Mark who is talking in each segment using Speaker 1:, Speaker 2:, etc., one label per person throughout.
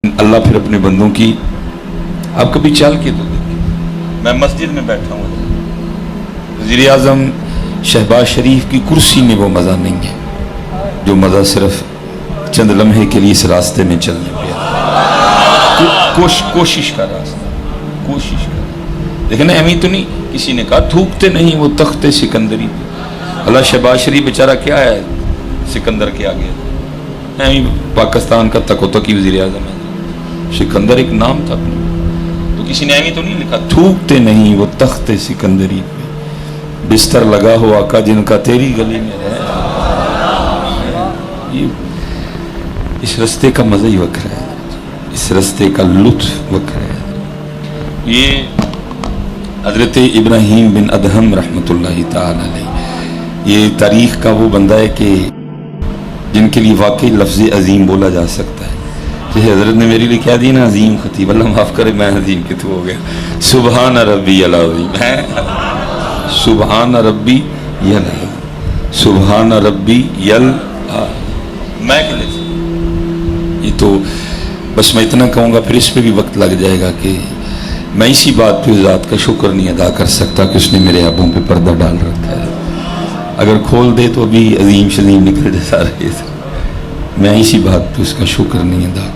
Speaker 1: अल्लाह फिर अपने बंदों की, आप कभी चाल के तो देखिए, मैं मस्जिद में बैठा हूँ, वज़ीर आज़म शहबाज शरीफ की कुर्सी में वो मज़ा नहीं है जो मज़ा सिर्फ चंद लम्हे के लिए इस रास्ते में चलने पे कोशिश का रास्ता, कोशिश का। लेकिन अमी तो नहीं, किसी ने कहा थूकते नहीं वो तख्ते सिकंदरी पे। अल्लाह शहबाज शरीफ बेचारा क्या है सिकंदर के आगे, अमी पाकिस्तान का तकोतकी वज़ीर आज़म है, सिकंदर एक नाम था अपना, तो किसी ने ऐवी तो नहीं लिखा थूकते नहीं वो तख्ते सिकंदरी पे, बिस्तर लगा हो आका जिनका तेरी गली में है। ये इस रस्ते का मज़ा ही वक्र है, इस रस्ते का लुत्फ वक्र है। ये हज़रत इब्राहीम बिन अदहम रहमतुल्लाहि ताला अलैह, ये तारीख़ का वो बंदा है कि जिनके लिए वाकई लफ्ज़ अजीम बोला जा सकता है। जैसे हज़रत ने मेरे लिए क्या दी ना, अजीम खतीब, अल्लाह माफ़ करे मैं अजीम कितु हो गया, सुबहान रब्बी अल अज़ीम है, सुबहान रब्बी यल, सुबहान रब्बी यल, मैं के लिए ये तो बस मैं इतना कहूँगा, फिर इस पे भी वक्त लग जाएगा कि मैं इसी बात पे ज़ात का शुक्र नहीं अदा कर सकता कि उसने मेरे आबों पे पर्दा डाल रखा है। अगर खोल दे तो अभी अजीम शजीम निकल जाता रहे, मैं इसी बात पे उसका शुक्र नहीं अदा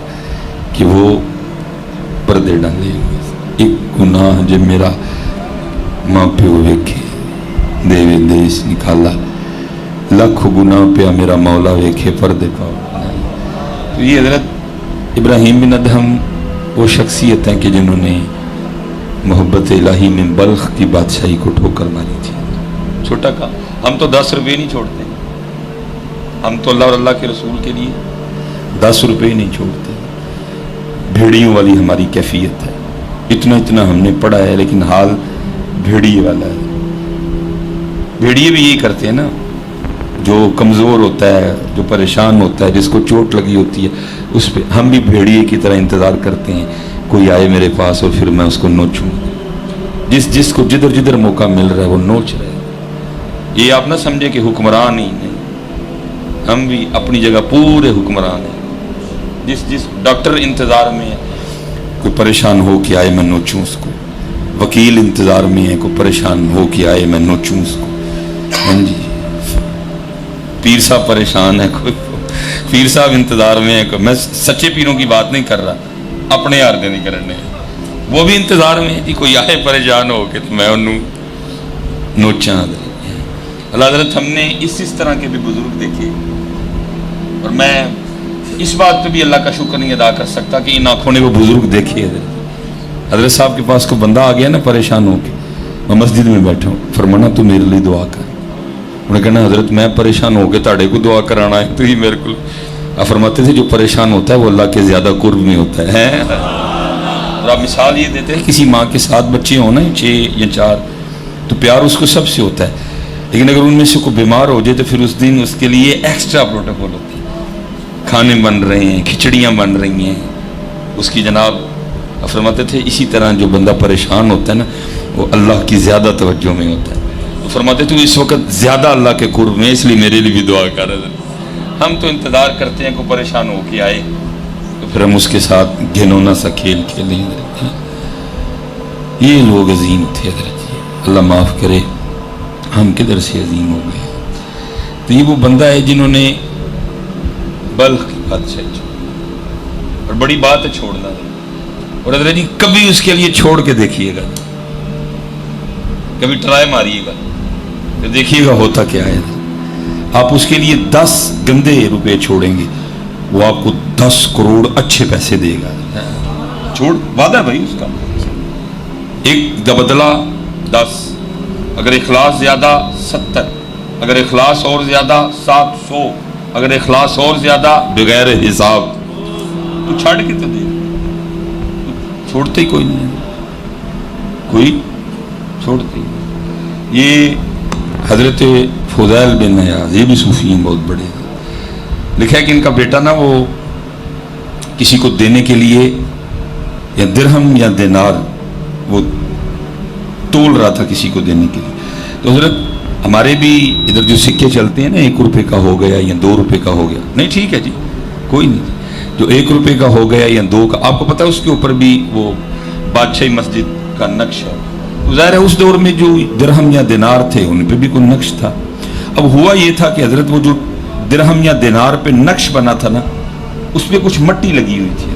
Speaker 1: कि वो पर्दे डाले। एक गुनाह जब मेरा माँ प्यो वेखे देवे देश निकाला, लख गुनाह पे मेरा मौला वेखे पर्दे पाओ। तो ये हज़रत इब्राहीम बिन अदहम वो शख्सियत हैं कि जिन्होंने मोहब्बत इलाही में बल्ख की बादशाही को ठोकर मारी थी। छोटा काम, हम तो 10 रुपये नहीं छोड़ते, हम तो अल्लाह और अल्लाह के रसूल के लिए 10 रुपये नहीं छोड़ते। भेड़ियों वाली हमारी कैफियत है, इतना इतना हमने पढ़ा है लेकिन हाल भेड़िए वाला है। भेड़िए भी यही करते हैं ना, जो कमज़ोर होता है, जो परेशान होता है, जिसको चोट लगी होती है, उस पर हम भी भेड़िए की तरह इंतज़ार करते हैं कोई आए मेरे पास और फिर मैं उसको नोचूँ। जिसको जिधर जिधर मौका मिल रहा है वो नोच रहा है। ये आप ना समझे कि हुक्मरान ही नहीं, हम भी अपनी जगह पूरे हुक्मरान हैं। जिस डॉक्टर इंतज़ार में है कोई परेशान हो के आए मैं नोचूँ उसको, वकील इंतज़ार में है कोई परेशान हो के आए मैं नोचूँ उसको। हाँ जी, पीर साहब परेशान है, कोई पीर साहब इंतज़ार में है, मैं सच्चे पीरों की बात नहीं कर रहा, अपने यार दे नहीं करने, वो भी इंतज़ार में है कि कोई आए परेशान हो के तो मैं उन्होंने नोचा। अल्लाह हज़रत हमने इस तरह के भी बुजुर्ग देखे, और मैं इस बात पे भी अल्लाह का शुक्र नहीं अदा कर सकता कि इन आँखों ने वो बुजुर्ग देखे। हज़रत साहब के पास को बंदा आ गया ना परेशान होके, मैं मस्जिद में बैठा हूँ, फरमाना तू मेरे लिए दुआ कर। उन्हें कहना हज़रत मैं परेशान होकर ताड़े को दुआ कराना है, तो ही मेरे को। आप फरमाते थे जो परेशान होता है वो अल्लाह के ज़्यादा कुर्ब में होता है। और आप मिसाल ये देते हैं, किसी माँ के 7 बच्चे हों ना, 6 या 4, तो प्यार उसको सबसे होता है, लेकिन अगर उनमें से कोई बीमार हो जाए तो फिर उस दिन उसके लिए एक्स्ट्रा प्रोटोकॉल होता है, खाने बन रहे हैं, खिचड़ियाँ बन रही हैं उसकी। जनाब फरमाते थे इसी तरह जो बंदा परेशान होता है ना वो अल्लाह की ज़्यादा तवज्जो में होता है। तो फरमाते थे इस वक्त ज़्यादा अल्लाह के कुर्ब में, इसलिए मेरे लिए भी दुआ कर रहे थे। हम तो इंतज़ार करते हैं कोई परेशान हो के आए तो फिर हम उसके साथ घिनौना सा खेल खेलेंगे। ये लोग अजीम थे हज़रत, अल्लाह माफ़ करे हम किधर से अजीम हो गए। तो ये वो बंदा है जिन्होंने बल्ख की बादशाही छोड़ी, और बड़ी बात है छोड़ना। और हज़रत जी कभी उसके लिए छोड़ के देखिएगा, कभी ट्राई मारिएगा तो देखिएगा होता क्या है। आप उसके लिए 10 गंदे रुपए छोड़ेंगे, वो आपको 10 करोड़ अच्छे पैसे देगा। छोड़ वादा भाई उसका, एक का बदला 10, अगर इखलास ज्यादा 70, अगर इखलास और ज्यादा 700, अगर इखलास और ज्यादा बगैर हिसाब। तो छाड़ के तो दे, छोड़ते ही कोई नहीं, कोई छोड़ते ही। ये हजरत फुदैल बिन अयाज़, ये भी सूफी हैं बहुत बड़े, लिखा है कि इनका बेटा ना वो किसी को देने के लिए या दिरहम या दिनार वो तोल रहा था किसी को देने के लिए। तो हजरत हमारे भी इधर जो सिक्के चलते हैं ना, 1 रुपये का हो गया या 2 रुपये का हो गया, नहीं ठीक है जी कोई नहीं, जो 1 रुपए का हो गया या 2 का, आपको पता है उसके ऊपर भी वो बादशाही मस्जिद का नक्श है। तो ज़ाहिर है उस दौर में जो दिरहम या दिनार थे उन पे भी कोई नक्श था। अब हुआ ये था कि हजरत वो जो दिरहम या दिनार पे नक्श बना था ना, उस पर कुछ मट्टी लगी हुई थी।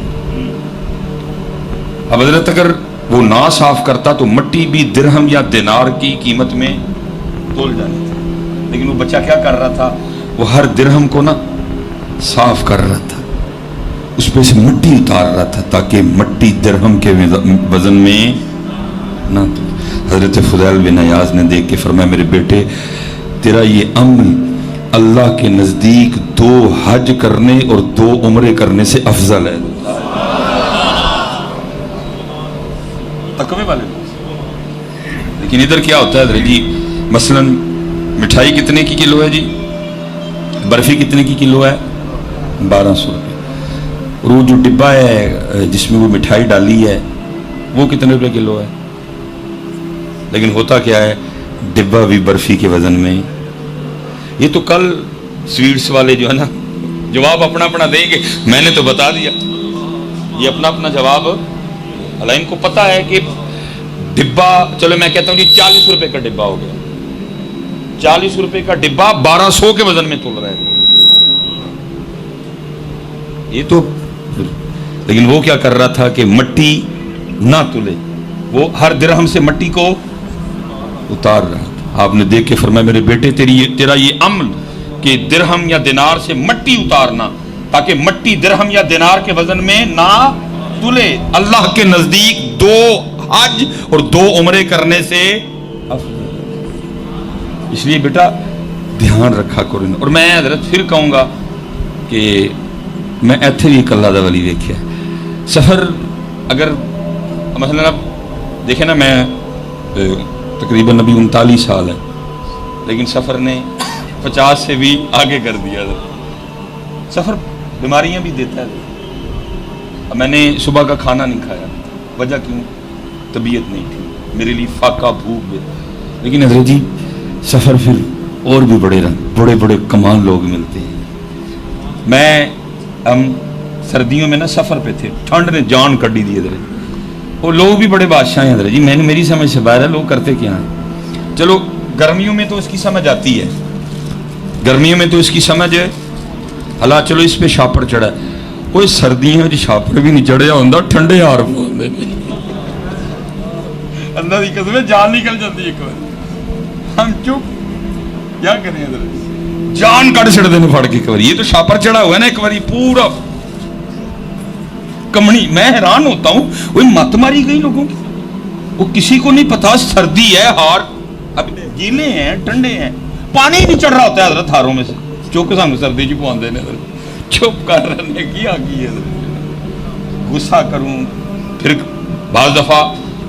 Speaker 1: अब हजरत अगर वो ना साफ करता तो मट्टी भी दिरहम या दिनार की कीमत में तोल जानी थी। लेकिन वो बच्चा क्या कर रहा था, वो हर दिरहम को ना साफ कर रहा था, उस पे से मट्टी उतार रहा था ताकि मट्टी दिरहम के वजन में ना। तो हजरत फुदैल बिन अयाज ने देख के फरमाया, मेरे बेटे तेरा ये अमल अल्लाह के नजदीक 2 हज करने और 2 उम्रे करने से अफजल है। तकवे वाले लोग। लेकिन इधर क्या होता है हजरत जी, मसलन मिठाई कितने की किलो है जी, बर्फी कितने की किलो है, 1200 रुपये। और वो जो डिब्बा है जिसमें वो मिठाई डाली है वो कितने रुपए किलो है। लेकिन होता क्या है, डिब्बा भी बर्फी के वजन में। ये तो कल स्वीट्स वाले जो है ना जवाब अपना अपना देंगे, मैंने तो बता दिया ये अपना अपना जवाब। अल्लाह इनको पता है कि डिब्बा, चलो मैं कहता हूँ जी 40 रुपए का डिब्बा हो गया, 40 रुपए का डिब्बा 1200 के वजन में तोल रहा है ये तो। लेकिन वो क्या कर रहा था कि मट्टी ना तुले, वो हर दिरहम से मट्टी को उतार रहा था। आपने देख के फरमाया, मेरे बेटे तेरा ये अमल कि दिरहम या दिनार से मट्टी उतारना ताकि मट्टी दिरहम या दिनार के वजन में ना तुले, अल्लाह के नजदीक 2 हज और 2 उम्रे करने से। इसलिए बेटा ध्यान रखा करो। और मैं हजरत फिर कहूंगा कि मैं इत्थे भी एक अल्लाह दा वली देखिया सफर। अगर मसलन अब देखे ना, मैं तकरीबन अभी 39 साल है, लेकिन सफर ने 50 से भी आगे कर दिया। सफर बीमारियां भी देता है। अब मैंने सुबह का खाना नहीं खाया, वजह क्यों, तबीयत नहीं थी, मेरे लिए फाका भूख भी। लेकिन हजरत जी सफर फिर और भी बड़े बड़े कमाल लोग मिलते हैं। हम सर्दियों में ना सफर पे थे, ठंड ने जान कड़ी दी इधर। वो लोग भी बड़े बादशाह हैं जी, मेरी समझ से बाहर है लोग करते क्या हैं। चलो गर्मियों में तो इसकी समझ आती है, गर्मियों में तो इसकी समझ है, हला चलो इस पे छापर चढ़ा है। कोई सर्दियों में छापर भी नहीं चढ़िया होंदा, ठंडे हार पाते अल्लाह की कसम जान निकल जाती है एक बार। हम चुप क्या करें, जान कट छड़ते हैं फड़ के एक बार। ये तो छापर चढ़ा हुआ है ना एक बार पूरा कमनी। मैं हैरान होता हूं, वो मत मारी गई लोगों की, वो किसी को नहीं पता सर्दी है, हार अब गीले हैं, ठंडे हैं, पानी नहीं चढ़ रहा होता है हजरत हारों में से। चुप सामने सर्दी च पवाते ने, चुप कर रहे की आ गई है। गुस्सा करूं फिर बाज दफा।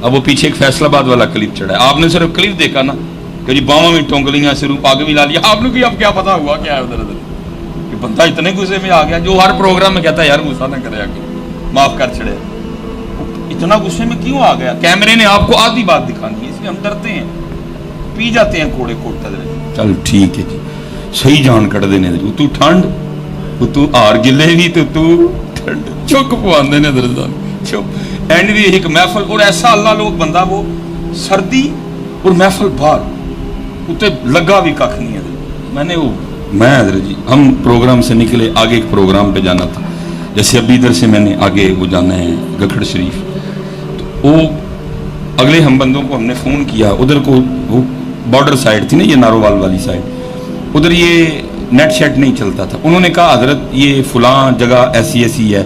Speaker 1: अब वो पीछे एक फैसलाबाद वाला क्लिप चढ़ा है, आपने सिर्फ क्लिप देखा ना कि जी बाहों में टोंक लिया, सिर पग भी ला लिया, आपने भी अब क्या पता हुआ क्या है उधर कि बंदा इतने गुस्से में आ गया जो हर प्रोग्राम में कहता है यार गुस्सा ना करे, माफ कर छड़े। इतना गुस्से में क्यों आ गया? कैमरे ने आपको आधी बात दिखानी है, इसलिए हम डरते हैं, पी जाते हैं कोड़े कोटता। चल ठीक है जी, सही जान कट देने तू ठंड, तू हार गिले भी तो तू ठंड, चुक पवाते ने चुप। एंड भी एक महफल और ऐसा अल्लाह लोग बंदा वो सर्दी और महफल बाहर उते लगा भी कख नहीं है। मैं हजरत जी हम प्रोग्राम से निकले, आगे एक प्रोग्राम पे जाना था, जैसे अभी इधर से मैंने आगे वो जाना है गखड़ शरीफ, तो वो अगले हम बंदों को हमने फ़ोन किया, उधर को वो बॉर्डर साइड थी ना, ये नारोवाल वाली साइड, उधर ये नेट शेट नहीं चलता था। उन्होंने कहा हजरत ये फलां जगह ऐसी ऐसी है,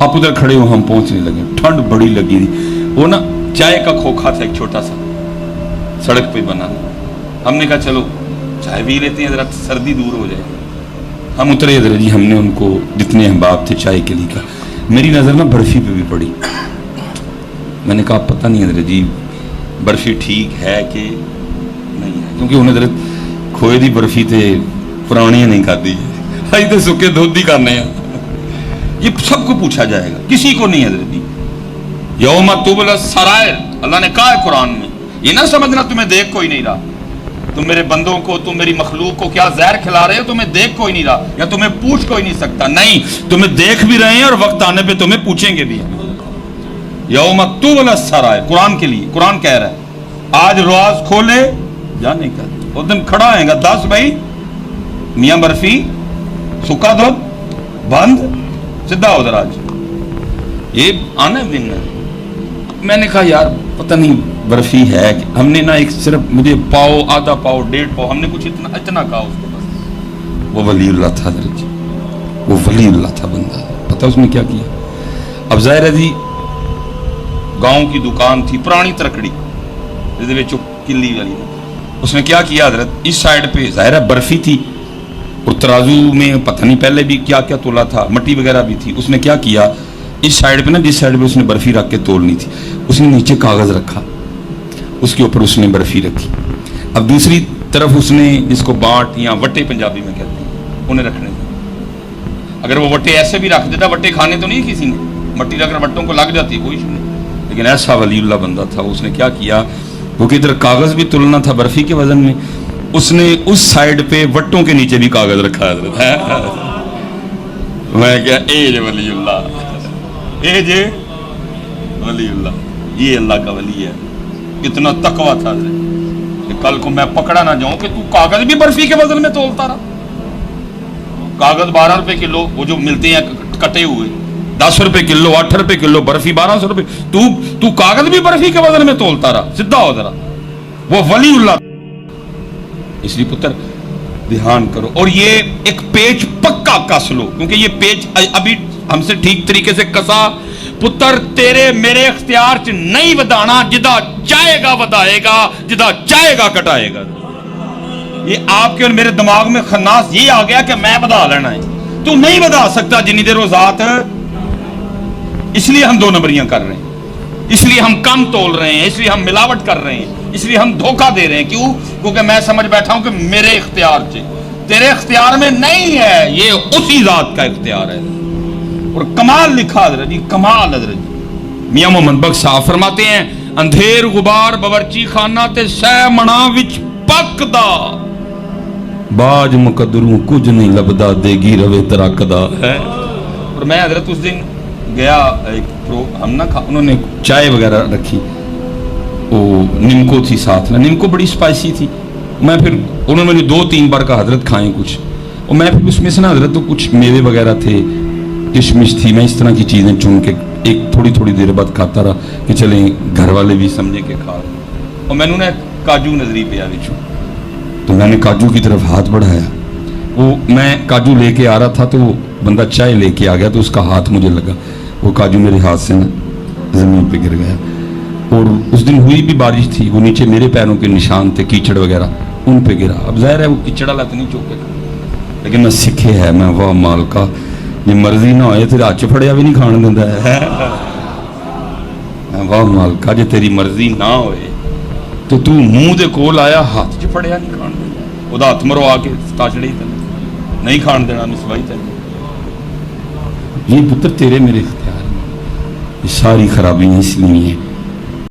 Speaker 1: आप उधर खड़े हो, हम पहुंचने लगे। ठंड बड़ी लगी थी, वो ना चाय का खोखा था एक छोटा सा सड़क पे बना, हमने कहा चलो चाय पी लेते हैं, जरा सर्दी दूर हो जाए। हम उतरे हजरत जी, हमने उनको जितने अहबाब थे चाय के लिए कहा। मेरी नज़र ना बर्फ़ी पे भी पड़ी, मैंने कहा पता नहीं हजरत जी बर्फ़ी ठीक है कि नहीं है, क्योंकि उन्हें हजरत खोए दी बर्फ़ी थे पुरानी नहीं खाती, अभी तो सुखे दूध ही करने हैं। ये सबको पूछा जाएगा, किसी को नहीं हजरत जी। यौम तुबला सरायर, अल्लाह ने कहा है कुरान में, ये ना समझना तुम्हें देख कोई नहीं रहा, तुम मेरे बंदों को, तुम मेरी मखलूक को क्या जहर खिला रहे हो? तुम्हें देख कोई नहीं रहा या तुम्हें पूछ कोई नहीं सकता। नहीं, तुम्हें देख भी रहे हैं और वक्त आने पे तुम्हें पूछेंगे भी। यौम तुबला सराय, कुरान के लिए, कुरान कह रहा है आज राज खोले जाने का, उस दिन खड़ा आएगा 10 भाई, मियां बर्फी, सुखा दूध, बंद, सीधा उधर आज ये आना दिन है। मैंने कहा यार पता नहीं बर्फी है कि हमने ना एक सिर्फ मुझे पाओ, आधा पाओ, 1.5 पाओ, हमने कुछ इतना कहा उसको बस। वो वलीउल्लाह था हज़रत जी, वो वलीउल्लाह था बंदा। पता उसने क्या किया? अब ज़ाहिर है जी गांव की दुकान थी, पुरानी तरकड़ी जिसके किल्ली वाली, उसने क्या किया हज़रत, इस साइड पे ज़ाहिर है बर्फी थी और तराजू में पता नहीं पहले भी क्या क्या तोला था, मट्टी वगैरह भी थी। उसने क्या किया, इस साइड पे ना, जिस साइड पे उसने बर्फी रख के तोलनी थी, उसने नीचे कागज रखा, उसके ऊपर उसने बर्फी रखी। अब दूसरी तरफ उसने, जिसको बाट या वट्टे पंजाबी में कहते हैं, उन्हें रखने थे। अगर वो वट्टे ऐसे भी रख देता, वट्टे खाने तो नहीं किसी ने, मट्टी अगर वट्टों को लग जाती कोई नहीं, लेकिन ऐसा वलीउल्लाह बंदा था। उसने क्या किया, क्योंकि इधर कागज भी तुलना था बर्फी के वजन में, उसने उस साइड पे वट्टों के नीचे भी कागज रखा है। मैं क्या ए वलीउल्लाह, ए जे वलीउल्लाह, ये अल्लाह का वली है। कितना तकवा था कि कल को मैं पकड़ा ना जाऊं कि तू कागज भी बर्फी के वजन में तोलता रहा। कागज 12 रुपए किलो, वो जो मिलते हैं कटे हुए, 10 रुपए किलो, 8 रुपए किलो, बर्फी 1200 रुपए, तू कागज भी बर्फी के वजन में तोलता रहा। सीधा हो जरा, वो वलीउल्लाह। इसलिए पुत्र ध्यान करो, और ये एक पेच पक्का कस लो, क्योंकि ये पेच अभी हमसे ठीक तरीके से कसा पुत्र तेरे मेरे इख्तियार च नहीं वधाना, जिदा चाहेगा वधाएगा, जिदा चाहेगा कटाएगा। ये आपके और मेरे दिमाग में खन्नास ये आ गया कि मैं वधा लेना है, तू नहीं वधा सकता जिन्नी देर वो जात है। इसलिए हम 2 नंबरियां कर रहे हैं, इसलिए हम कम तोल रहे हैं, इसलिए हम मिलावट कर रहे हैं, इसलिए हम धोखा दे रहे हैं। क्यों? क्योंकि मैं समझ बैठा हूं कि मेरे इख्तियार से, तेरे इख्तियार में नहीं है, ये उसी जात का इख्तियार है। और कमाल लिखा हज़रत जी, कमाल हज़रत जी मियां मोहम्मद बख्श साहब फरमाते हैं, अंधेर गुबार बवर्ची खाना ते सह मना विच पकदा, बाज मुकदरू कुछ नहीं लबदा, देगी रवे तरकदा है। और मैं हज़रत उस दिन गया, एक हम ना उन्होंने चाय वगैरह रखी, वो निमको थी साथ में, निमको बड़ी स्पाइसी थी। मैं फिर उन्होंने मुझे 2-3 बार कहा हज़रत खाएं कुछ, और मैं फिर उसमें से ना हज़रत तो कुछ मेवे वगैरह थे, किशमिश थी, मैं इस तरह की चीज़ें चुन के एक थोड़ी देर बाद खाता रहा कि चलें घर वाले भी समझे के खा रहे। और मैंने ना काजू नजरी पे आ बिचू, तो मैंने काजू की तरफ हाथ बढ़ाया, वो मैं काजू लेके आ रहा था तो वो बंदा चाय लेके आ गया, तो उसका हाथ मुझे लगा, वो काजू मेरे हाथ से ना ज़मीन पे गिर गया। और उस दिन हुई भी बारिश थी, वो नीचे मेरे पैरों के निशान थे, कीचड़ वगैरह उन पे गिरा। अब ज़ाहिर है वो कीचड़ वाला तो नहीं चौकेगा, लेकिन मैं सीखे है, मैं वाह माल का, जे मर्जी ना होए तो हाथ च फड़िया भी नहीं खान दिंदा है। वाह मालका, जे तेरी मर्जी ना होए तो तू मुंह दे कोल आया, हाथ च फड़िया नहीं खान दिंदा, ओदा हथ मरवा के ताचड़े नहीं खान देना, मिसवाई तेन। ये पुत्र तेरे मेरे इख्तियार में, ये सारी खराबियां इसलिए हैं